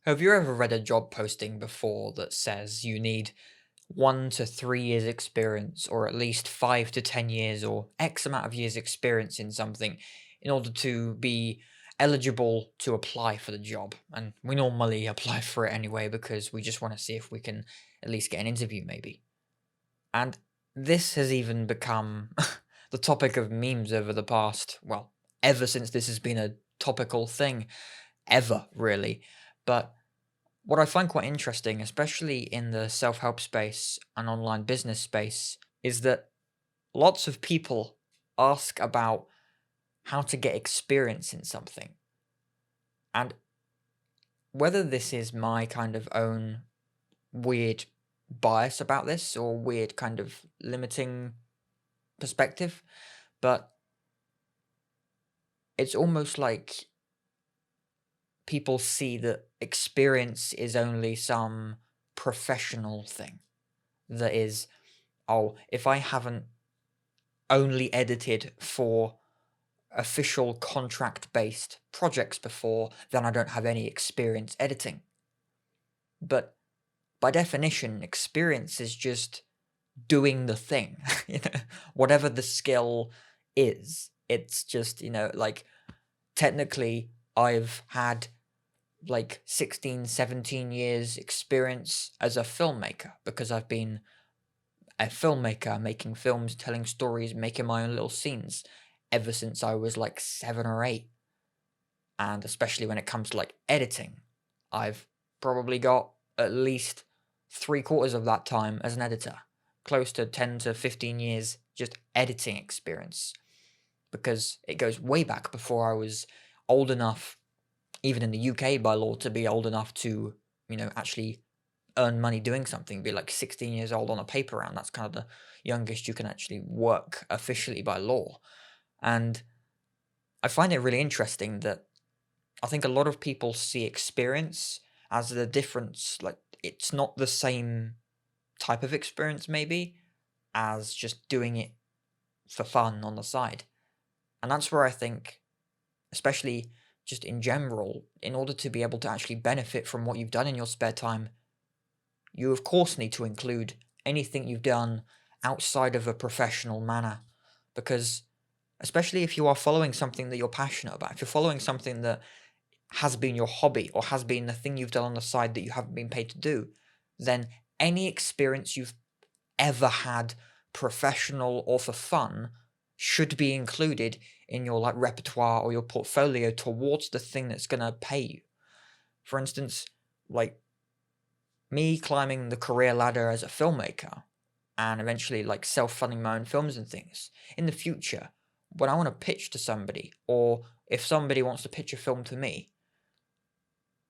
Have you ever read a job posting before that says you need 1 to 3 years experience, or at least 5 to 10 years, or X amount of years experience in something in order to be eligible to apply for the job? And we normally apply for it anyway because we just want to see if we can at least get an interview, maybe. And this has even become the topic of memes over the past, well, ever since this has been a topical thing, ever really. But what I find quite interesting, especially in the self help space and online business space, is that lots of people ask about how to get experience in something. And whether this is my kind of own weird bias about this or weird kind of limiting perspective, but it's almost like people see that experience is only some professional thing that is, oh, if I haven't only edited for official contract based projects before, then I don't have any experience editing. But by definition, experience is just doing the thing. Whatever the skill is, it's just, like technically I've had like 16, 17 years experience as a filmmaker because I've been a filmmaker, making films, telling stories, making my own little scenes ever since I was like 7 or 8. And especially when it comes to like editing, I've probably got at least 3/4 of that time as an editor, close to 10 to 15 years just editing experience, because it goes way back before I was old enough, even in the UK by law, to be old enough to, actually earn money doing something, be like 16 years old on a paper round. That's kind of the youngest you can actually work officially by law. And I find it really interesting that I think a lot of people see experience as the difference. Like, it's not the same type of experience, maybe, as just doing it for fun on the side. And that's where I think, especially just in general, in order to be able to actually benefit from what you've done in your spare time, you of course need to include anything you've done outside of a professional manner. Because especially if you are following something that you're passionate about, if you're following something that has been your hobby or has been the thing you've done on the side that you haven't been paid to do, then any experience you've ever had, professional or for fun, should be included in your like repertoire or your portfolio towards the thing that's going to pay you. For instance, like me climbing the career ladder as a filmmaker and eventually like self-funding my own films and things in the future, when I want to pitch to somebody, or if somebody wants to pitch a film to me,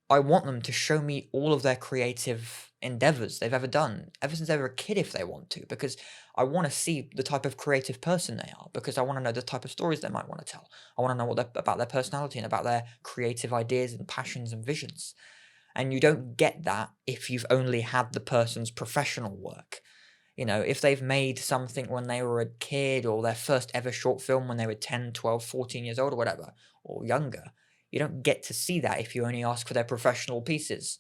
I want them to show me all of their creative endeavors they've ever done, ever since they were a kid if they want to, because I want to see the type of creative person they are, because I want to know the type of stories they might want to tell. I want to know about their personality and about their creative ideas and passions and visions. And you don't get that if you've only had the person's professional work. If they've made something when they were a kid, or their first ever short film when they were 10, 12, 14 years old or whatever, or younger, you don't get to see that if you only ask for their professional pieces.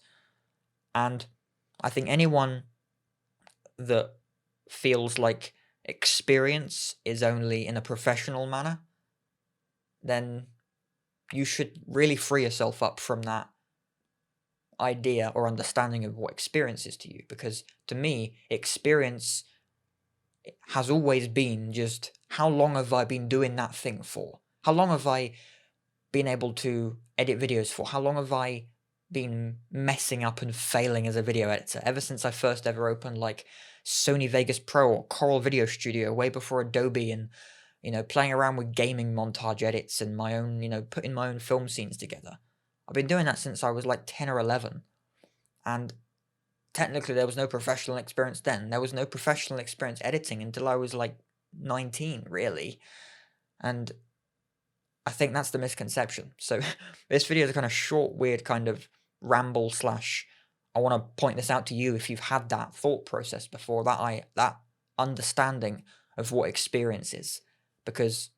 And I think anyone that feels like experience is only in a professional manner, then you should really free yourself up from that idea or understanding of what experience is to you. Because to me, experience has always been just, how long have I been doing that thing for? How long have I been able to edit videos for? How long have I been messing up and failing as a video editor? Ever since I first ever opened like Sony Vegas Pro or Coral Video Studio, way before Adobe, and playing around with gaming montage edits and my own, putting my own film scenes together. I've been doing that since I was like 10 or 11. And technically there was no professional experience then. There was no professional experience editing until I was like 19, really. And I think that's the misconception. So this video is a kind of short, weird kind of ramble slash, I want to point this out to you if you've had that thought process before, that understanding of what experience is. Because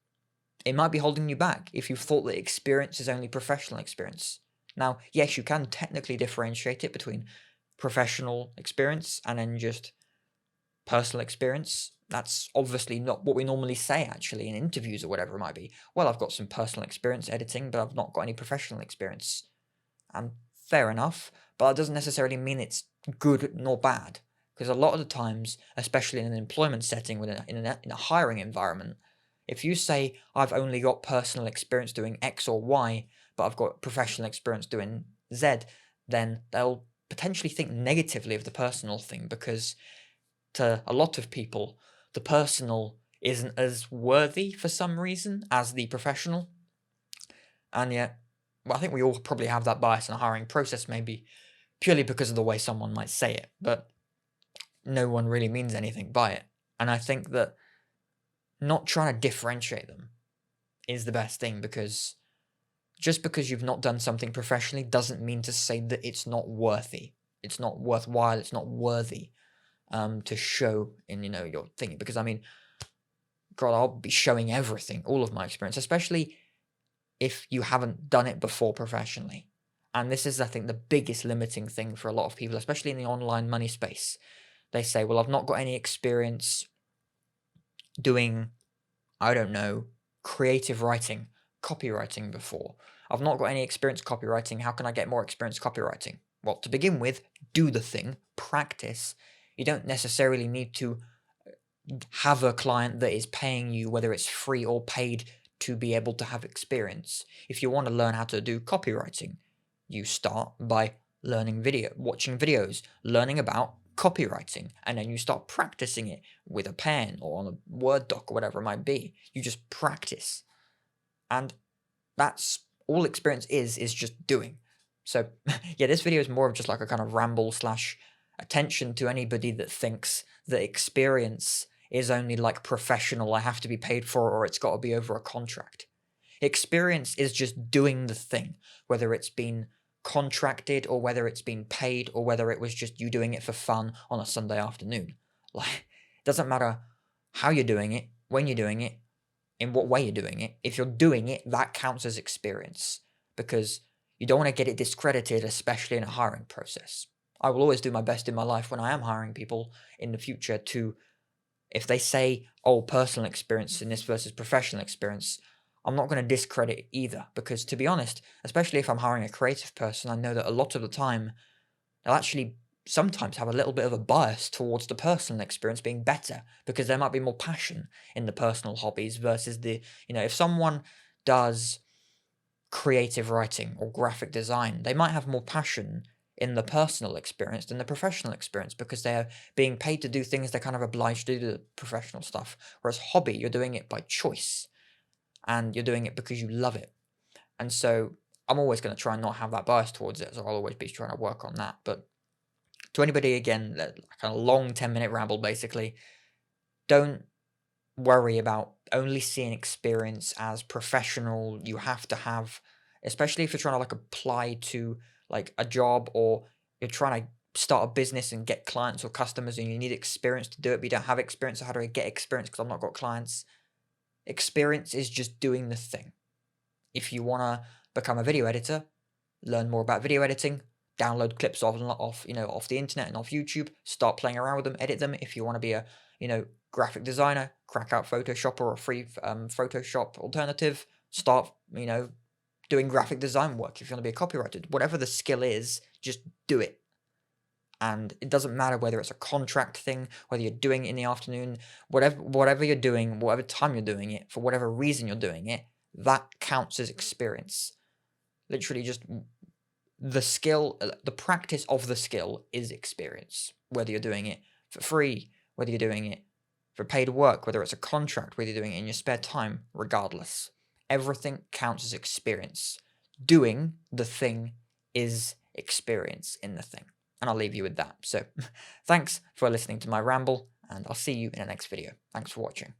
it might be holding you back if you've thought that experience is only professional experience. Now, yes, you can technically differentiate it between professional experience and then just personal experience. That's obviously not what we normally say, actually, in interviews or whatever it might be. Well, I've got some personal experience editing, but I've not got any professional experience. And fair enough, but that doesn't necessarily mean it's good nor bad. Because a lot of the times, especially in an employment setting, in a hiring environment, if you say, I've only got personal experience doing X or Y, but I've got professional experience doing Z, then they'll potentially think negatively of the personal thing, because to a lot of people, the personal isn't as worthy for some reason as the professional. And yet, well, I think we all probably have that bias in a hiring process, maybe purely because of the way someone might say it, but no one really means anything by it. And I think that not trying to differentiate them is the best thing, because just because you've not done something professionally doesn't mean to say that it's not worthy. It's not worthwhile. It's not worthy to show in, your thingy. Because I mean, God, I'll be showing everything, all of my experience, especially if you haven't done it before professionally. And this is, I think, the biggest limiting thing for a lot of people, especially in the online money space. They say, well, I've not got any experience doing, I don't know, creative writing, copywriting before. I've not got any experience copywriting. How can I get more experience copywriting? Well, to begin with, do the thing, practice. You don't necessarily need to have a client that is paying you, whether it's free or paid, to be able to have experience. If you want to learn how to do copywriting, you start by watching videos, learning about copywriting, and then you start practicing it with a pen or on a Word doc or whatever it might be. You just practice. And that's all experience is just doing. So yeah, this video is more of just like a kind of ramble / attention to anybody that thinks that experience is only like professional, I have to be paid for, or it's got to be over a contract. Experience is just doing the thing, whether it's been contracted or whether it's been paid or whether it was just you doing it for fun on a Sunday afternoon. Like, it doesn't matter how you're doing it, when you're doing it, in what way you're doing it. If you're doing it, that counts as experience, because you don't want to get it discredited, especially in a hiring process. I will always do my best in my life when I am hiring people in the future to, if they say, oh, personal experience in this versus professional experience, I'm not going to discredit it either, because to be honest, especially if I'm hiring a creative person, I know that a lot of the time they'll actually sometimes have a little bit of a bias towards the personal experience being better, because there might be more passion in the personal hobbies versus the, if someone does creative writing or graphic design, they might have more passion in the personal experience than the professional experience, because they're being paid to do things they're kind of obliged to do the professional stuff. Whereas hobby, you're doing it by choice and you're doing it because you love it. And so I'm always going to try and not have that bias towards it, so I'll always be trying to work on that. But to anybody, again, that kind of long 10-minute ramble, basically, don't worry about only seeing experience as professional. You have to have, especially if you're trying to like apply to like a job, or you're trying to start a business and get clients or customers and you need experience to do it, but you don't have experience. So how do I get experience because I've not got clients? Experience is just doing the thing. If you want to become a video editor, learn more about video editing, download clips off the internet and off YouTube, start playing around with them, edit them. If you want to be a graphic designer, crack out Photoshop or a free Photoshop alternative, start doing graphic design work. If you want to be a copywriter, whatever the skill is, just do it. And it doesn't matter whether it's a contract thing, whether you're doing it in the afternoon, whatever you're doing, whatever time you're doing it, for whatever reason you're doing it, that counts as experience. Literally, just the skill, the practice of the skill is experience. Whether you're doing it for free, whether you're doing it for paid work, whether it's a contract, whether you're doing it in your spare time, regardless, everything counts as experience. Doing the thing is experience in the thing. And I'll leave you with that. So thanks for listening to my ramble, and I'll see you in the next video. Thanks for watching.